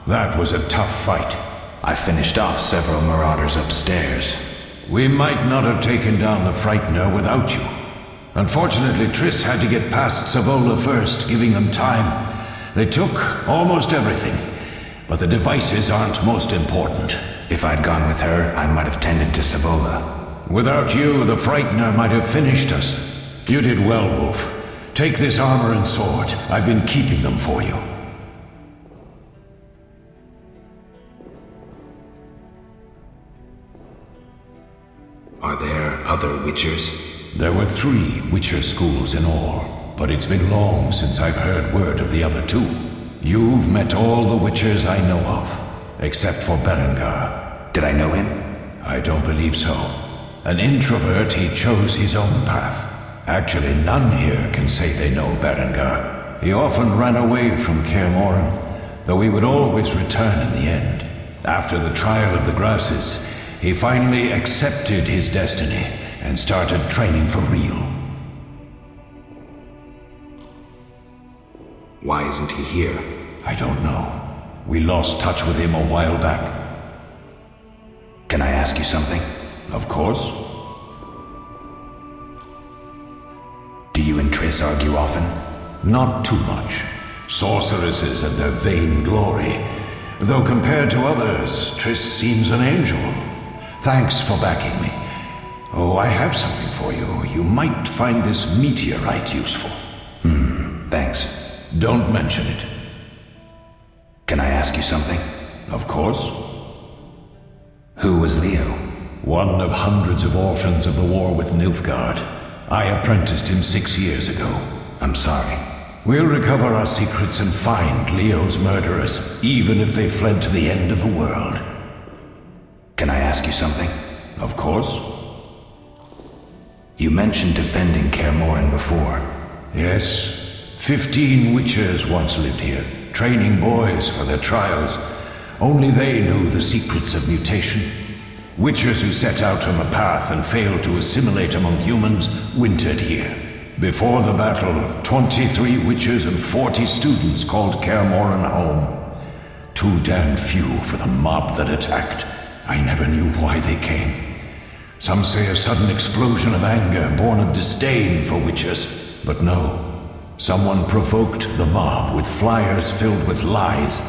That was a tough fight. I finished off several marauders upstairs. We might not have taken down the Frightener without you. Unfortunately, Triss had to get past Savola first, giving them time. They took almost everything, but the devices aren't most important. If I'd gone with her, I might have tended to Savola. Without you, the Frightener might have finished us. You did well, Wolf. Take this armor and sword. I've been keeping them for you. Are there other Witchers? There were 3 Witcher schools in all, but it's been long since I've heard word of the other 2. You've met all the Witchers I know of, except for Berengar. Did I know him? I don't believe so. An introvert, he chose his own path. Actually, none here can say they know Berengar. He often ran away from Kaer Morhen, though he would always return in the end. After the trial of the Grasses, he finally accepted his destiny and started training for real. Why isn't he here? I don't know. We lost touch with him a while back. Can I ask you something? Of course. Do you and Triss argue often? Not too much. Sorceresses and their vain glory. Though compared to others, Triss seems an angel. Thanks for backing me. Oh, I have something for you. You might find this meteorite useful. Thanks. Don't mention it. Can I ask you something? Of course. Who was Leo? One of hundreds of orphans of the war with Nilfgaard. I apprenticed him 6 years ago. I'm sorry. We'll recover our secrets and find Leo's murderers, even if they fled to the end of the world. Can I ask you something? Of course. You mentioned defending Kaer Morhen before. Yes. 15 Witchers once lived here, training boys for their trials. Only they knew the secrets of mutation. Witchers who set out on the path and failed to assimilate among humans wintered here. Before the battle, 23 Witchers and 40 students called Kaer Morhen home. Too damn few for the mob that attacked. I never knew why they came. Some say a sudden explosion of anger born of disdain for Witchers. But no. Someone provoked the mob with flyers filled with lies.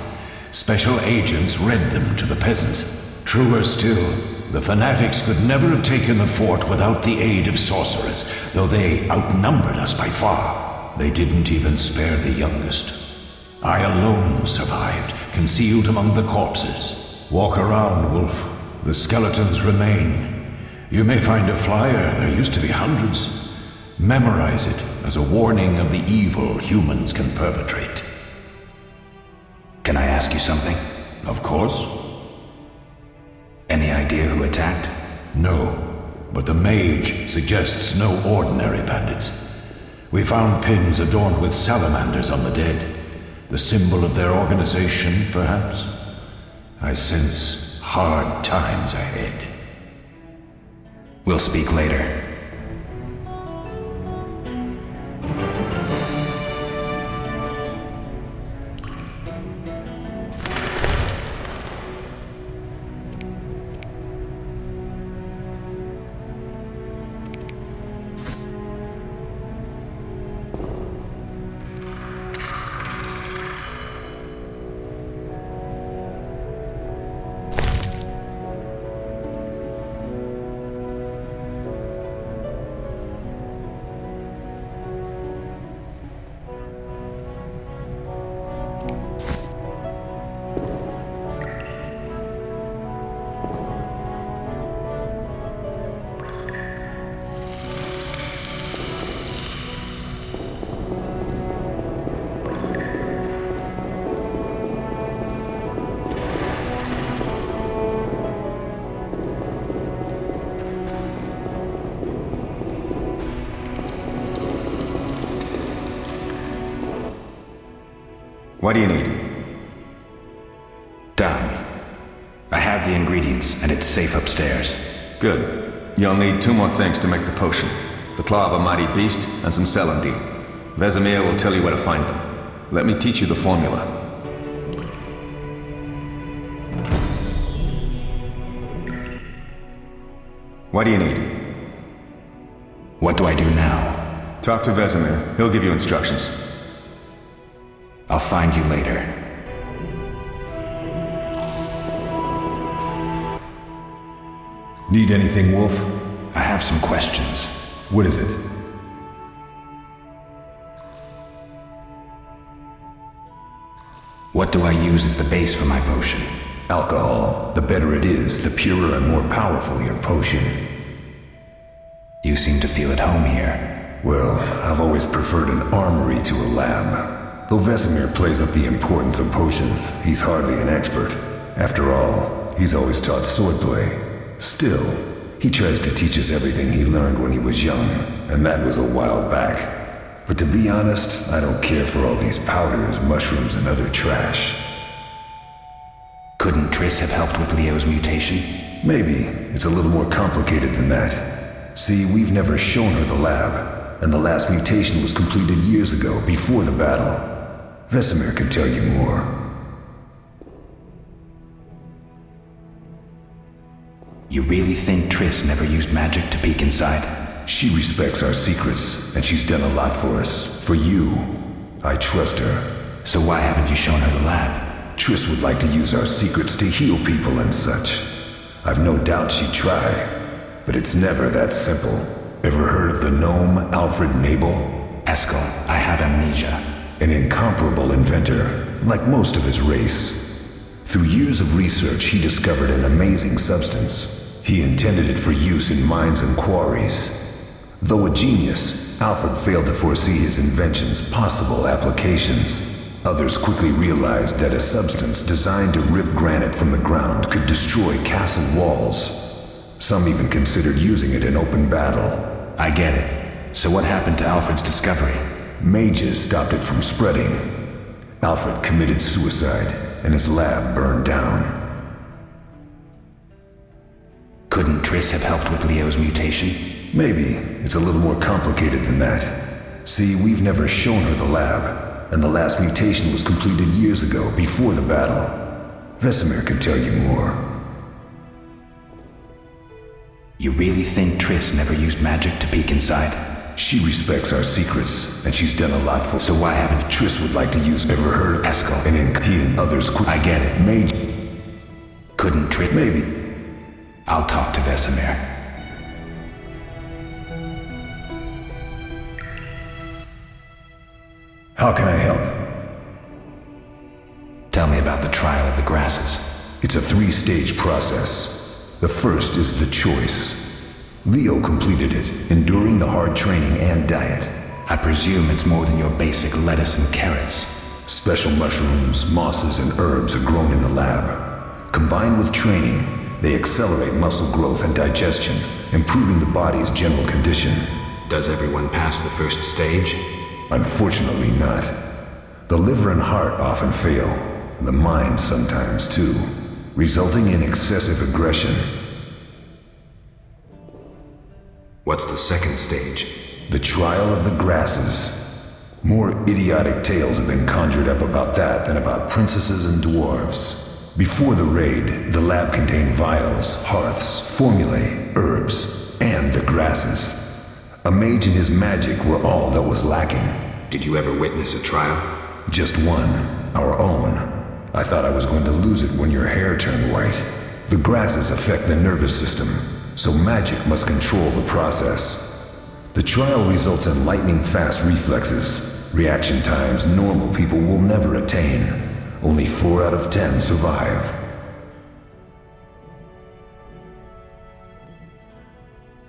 Special agents read them to the peasants. Truer still, the fanatics could never have taken the fort without the aid of sorcerers, though they outnumbered us by far. They didn't even spare the youngest. I alone survived, concealed among the corpses. Walk around, Wolf. The skeletons remain. You may find a flyer, there used to be hundreds. Memorize it as a warning of the evil humans can perpetrate. Can I ask you something? Of course. Any idea who attacked? No, but the mage suggests no ordinary bandits. We found pins adorned with salamanders on the dead. The symbol of their organization, perhaps? I sense hard times ahead. We'll speak later. What do you need? Done. I have the ingredients, and it's safe upstairs. Good. You'll need 2 more things to make the potion. The claw of a mighty beast and some celandine. Vesemir will tell you where to find them. Let me teach you the formula. What do you need? What do I do now? Talk to Vesemir. He'll give you instructions. I'll find you later. Need anything, Wolf? I have some questions. What is it? What do I use as the base for my potion? Alcohol. The better it is, the purer and more powerful your potion. You seem to feel at home here. Well, I've always preferred an armory to a lab. Though Vesemir plays up the importance of potions, he's hardly an expert. After all, he's always taught swordplay. Still, he tries to teach us everything he learned when he was young, and that was a while back. But to be honest, I don't care for all these powders, mushrooms, and other trash. Couldn't Triss have helped with Leo's mutation? Maybe. It's a little more complicated than that. See, we've never shown her the lab, and the last mutation was completed years ago, before the battle. Vesemir can tell you more. You really think Triss never used magic to peek inside? She respects our secrets, and she's done a lot for us. For you. I trust her. So why haven't you shown her the lab? Triss would like to use our secrets to heal people and such. I've no doubt she'd try, but it's never that simple. Ever heard of the gnome Alfred Nabel? Eskel, I have amnesia. An incomparable inventor, like most of his race. Through years of research, he discovered an amazing substance. He intended it for use in mines and quarries. Though a genius, Alfred failed to foresee his invention's possible applications. Others quickly realized that a substance designed to rip granite from the ground could destroy castle walls. Some even considered using it in open battle. I get it. So what happened to Alfred's discovery? Mages stopped it from spreading. Alfred committed suicide, and his lab burned down. Couldn't Triss have helped with Leo's mutation? Maybe. It's a little more complicated than that. See, we've never shown her the lab, and the last mutation was completed years ago, before the battle. Vesemir can tell you more. You really think Triss never used magic to peek inside? She respects our secrets, and she's done a lot for— So why haven't— Triss would like to use— Ever heard of Eskel? And he and others— I get it. Mage— Couldn't Triss— Maybe. I'll talk to Vesemir. How can I help? Tell me about the trial of the grasses. It's a 3-stage process. The first is the choice. Leo completed it, enduring the hard training and diet. I presume it's more than your basic lettuce and carrots. Special mushrooms, mosses, and herbs are grown in the lab. Combined with training, they accelerate muscle growth and digestion, improving the body's general condition. Does everyone pass the first stage? Unfortunately not. The liver and heart often fail, the mind sometimes too, resulting in excessive aggression. What's the second stage? The trial of the grasses. More idiotic tales have been conjured up about that than about princesses and dwarves. Before the raid, the lab contained vials, hearths, formulae, herbs, and the grasses. A mage and his magic were all that was lacking. Did you ever witness a trial? Just one, our own. I thought I was going to lose it when your hair turned white. The grasses affect the nervous system, so magic must control the process. The trial results in lightning-fast reflexes, reaction times normal people will never attain. Only 4 out of 10 survive.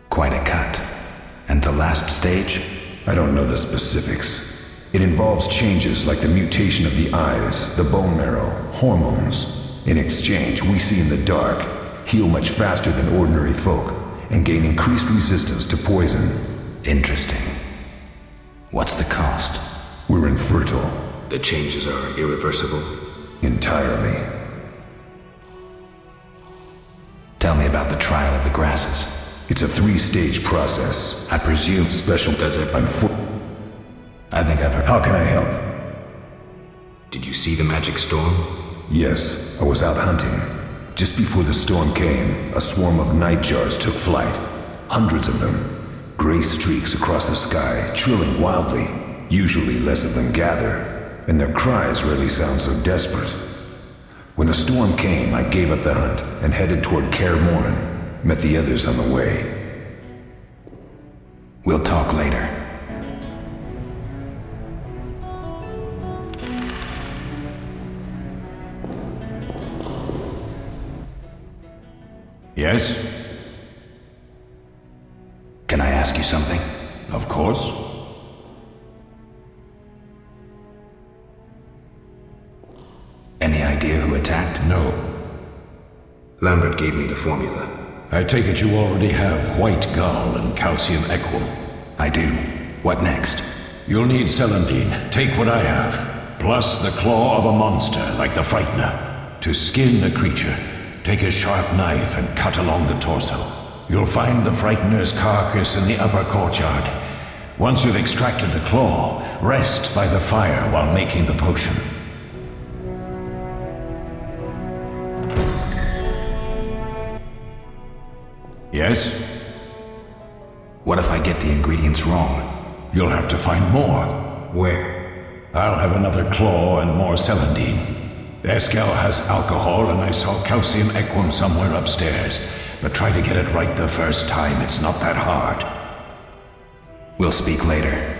Quite a cut. And the last stage? I don't know the specifics. It involves changes like the mutation of the eyes, the bone marrow, hormones. In exchange, we see in the dark, heal much faster than ordinary folk, and gain increased resistance to poison. Interesting. What's the cost? We're infertile. The changes are irreversible? Entirely. Tell me about the trial of the grasses. It's a 3-stage process. I presume Special— Does it— I think I've heard— How can I help? Did you see the magic storm? Yes, I was out hunting. Just before the storm came, a swarm of nightjars took flight. Hundreds of them. Gray streaks across the sky, trilling wildly. Usually less of them gather, and their cries rarely sound so desperate. When the storm came, I gave up the hunt and headed toward Kaer Morhen. Met the others on the way. We'll talk later. Yes? Can I ask you something? Of course. Any idea who attacked? No. Lambert gave me the formula. I take it you already have White Gull and Calcium Equum. I do. What next? You'll need Celandine. Take what I have. Plus the claw of a monster like the Frightener. To skin the creature, take a sharp knife and cut along the torso. You'll find the Frightener's carcass in the upper courtyard. Once you've extracted the claw, rest by the fire while making the potion. Yes? What if I get the ingredients wrong? You'll have to find more. Where? I'll have another claw and more Celandine. Eskel has alcohol and I saw Calcium Equum somewhere upstairs. But try to get it right the first time, it's not that hard. We'll speak later.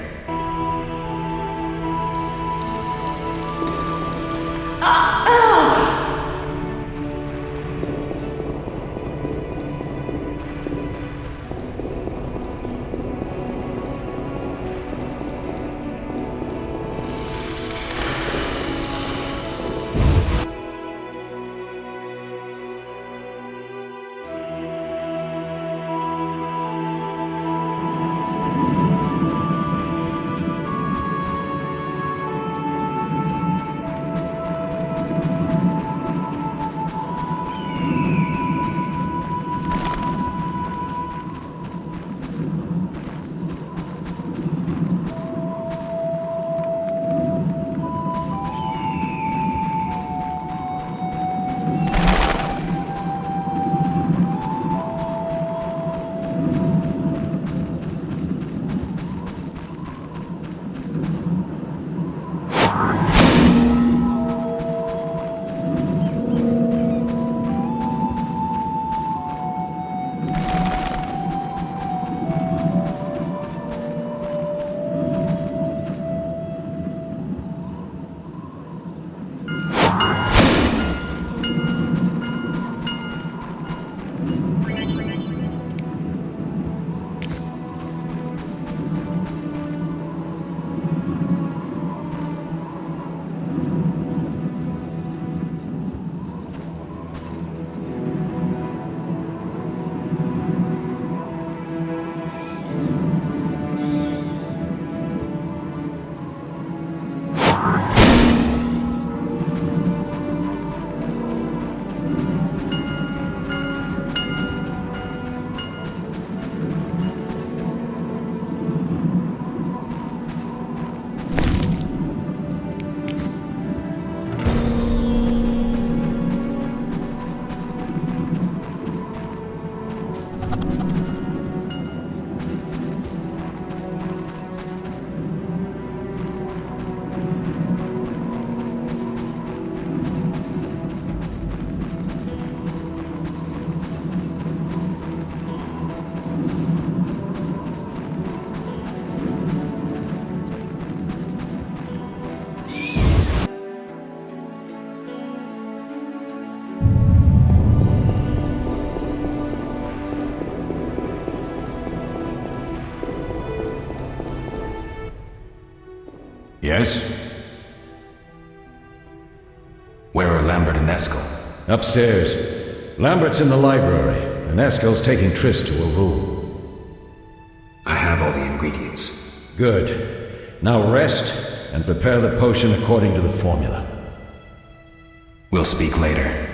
Yes? Where are Lambert and Eskel? Upstairs. Lambert's in the library, and Eskel's taking Triss to a room. I have all the ingredients. Good. Now rest, and prepare the potion according to the formula. We'll speak later.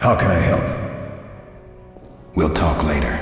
How can I help? We'll talk later.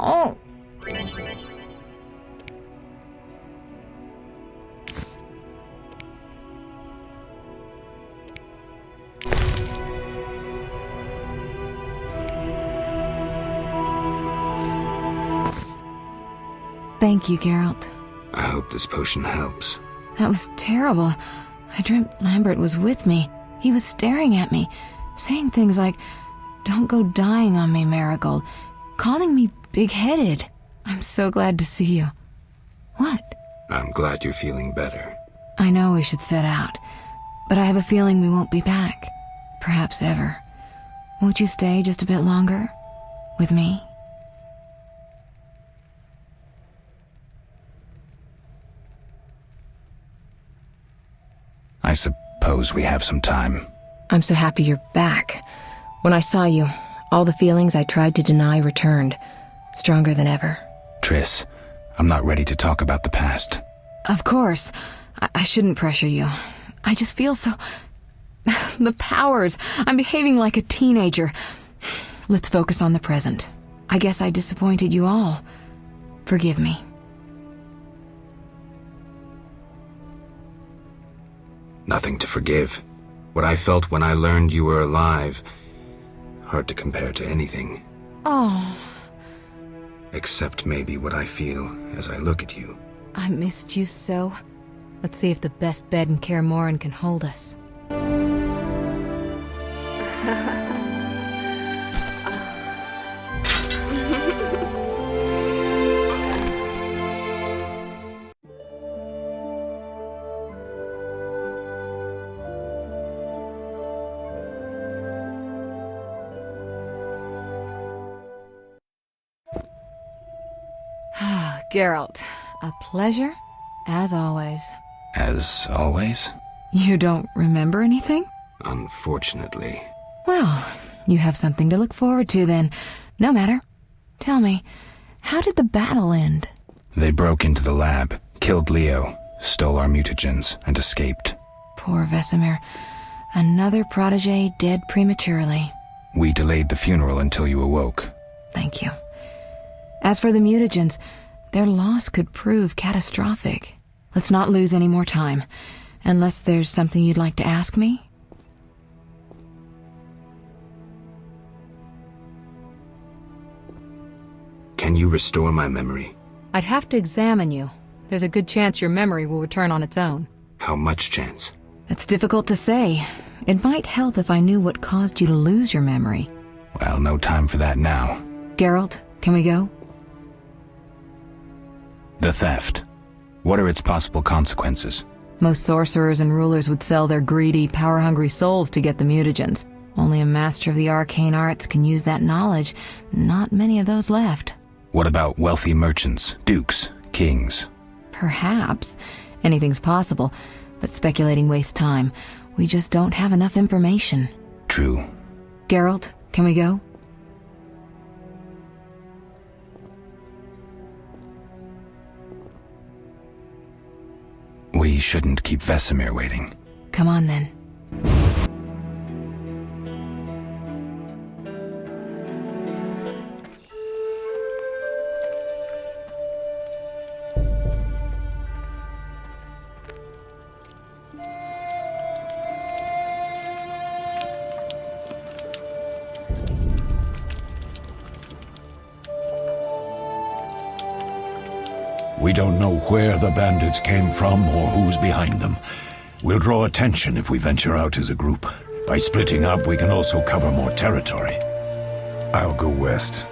Oh. Thank you, Geralt. I hope this potion helps. That was terrible. I dreamt Lambert was with me. He was staring at me, saying things like, "Don't go dying on me, Marigold," calling me big-headed. I'm so glad to see you. What? I'm glad you're feeling better. I know we should set out, but I have a feeling we won't be back. Perhaps ever. Won't you stay just a bit longer? With me? I suppose we have some time. I'm so happy you're back. When I saw you, all the feelings I tried to deny returned, stronger than ever. Triss, I'm not ready to talk about the past. Of course. I shouldn't pressure you. I just feel so... The powers. I'm behaving like a teenager. Let's focus on the present. I guess I disappointed you all. Forgive me. Nothing to forgive. What I felt when I learned you were alive, hard to compare to anything. Oh, Except maybe what I feel as I look at you. I missed you so. Let's see if the best bed in Kaer Morhen can hold us. Geralt, a pleasure, as always. As always? You don't remember anything? Unfortunately. Well, you have something to look forward to then. No matter. Tell me, how did the battle end? They broke into the lab, killed Leo, stole our mutagens, and escaped. Poor Vesemir. Another protege dead prematurely. We delayed the funeral until you awoke. Thank you. As for the mutagens, their loss could prove catastrophic. Let's not lose any more time. Unless there's something you'd like to ask me? Can you restore my memory? I'd have to examine you. There's a good chance your memory will return on its own. How much chance? That's difficult to say. It might help if I knew what caused you to lose your memory. Well, no time for that now. Geralt, can we go? The theft. What are its possible consequences? Most sorcerers and rulers would sell their greedy, power-hungry souls to get the mutagens. Only a master of the arcane arts can use that knowledge. Not many of those left. What about wealthy merchants, dukes, kings? Perhaps. Anything's possible, but speculating wastes time. We just don't have enough information. True. Geralt, can we go? We shouldn't keep Vesemir waiting. Come on then. We don't know where the bandits came from or who's behind them. We'll draw attention if we venture out as a group. By splitting up, we can also cover more territory. I'll go west.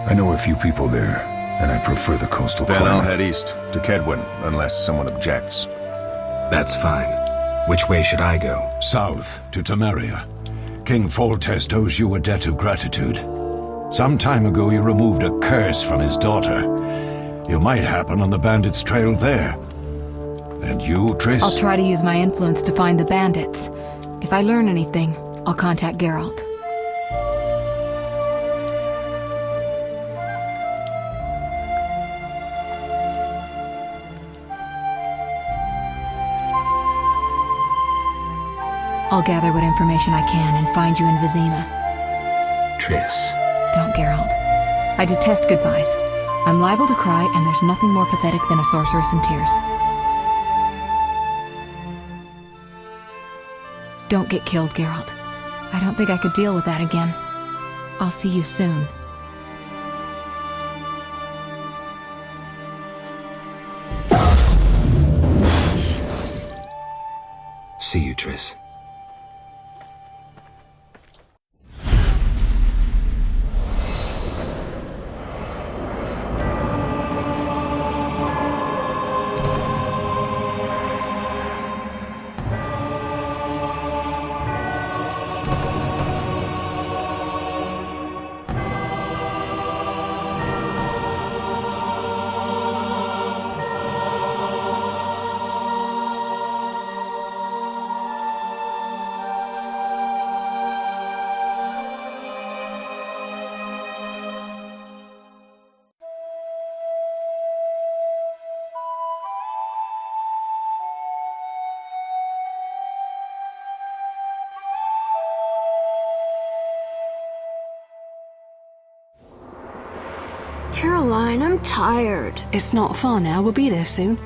I know a few people there. and I prefer the coastal Then I'll climate. head east, to Kedwin, unless someone objects. That's fine. Which way should I go? South, to Temeria. King Foltest owes you a debt of gratitude. Some time ago you removed a curse from his daughter. You might happen on the bandits' trail there. And you, Triss? I'll try to use my influence to find the bandits. If I learn anything, I'll contact Geralt. I'll gather what information I can and find you in Vizima. Triss. Don't, Geralt. I detest goodbyes. I'm liable to cry, and there's nothing more pathetic than a sorceress in tears. Don't get killed, Geralt. I don't think I could deal with that again. I'll see you soon. See you, Triss. Caroline, I'm tired. It's not far now. We'll be there soon.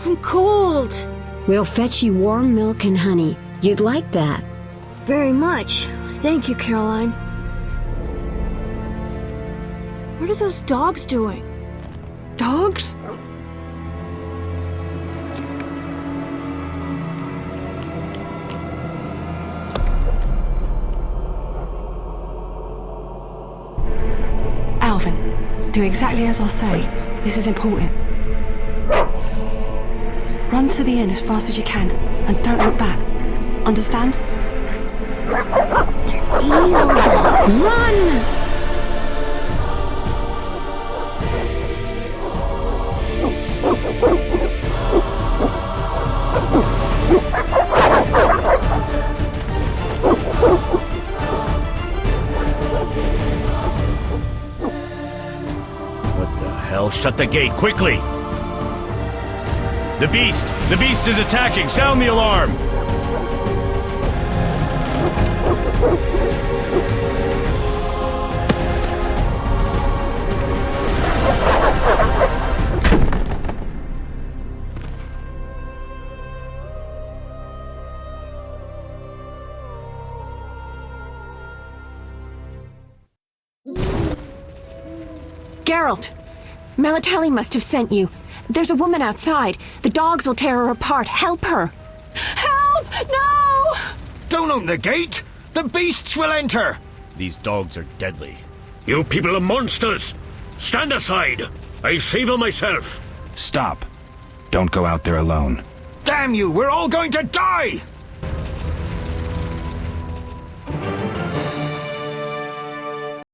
I'm cold. We'll fetch you warm milk and honey. You'd like that. Very much. Thank you, Caroline. What are those dogs doing? Dogs? Alvin, do exactly as I say. This is important. Run to the inn as fast as you can, and don't look back. Understand? They're evil dogs. Run! What the hell? Shut the gate, quickly! The beast! The beast is attacking! Sound the alarm! Geralt! Melitele must have sent you. There's a woman outside. The dogs will tear her apart. Help her! Help! No! Don't open the gate! The beasts will enter! These dogs are deadly. You people are monsters! Stand aside! I'll save them myself! Stop. Don't go out there alone. Damn you! We're all going to die!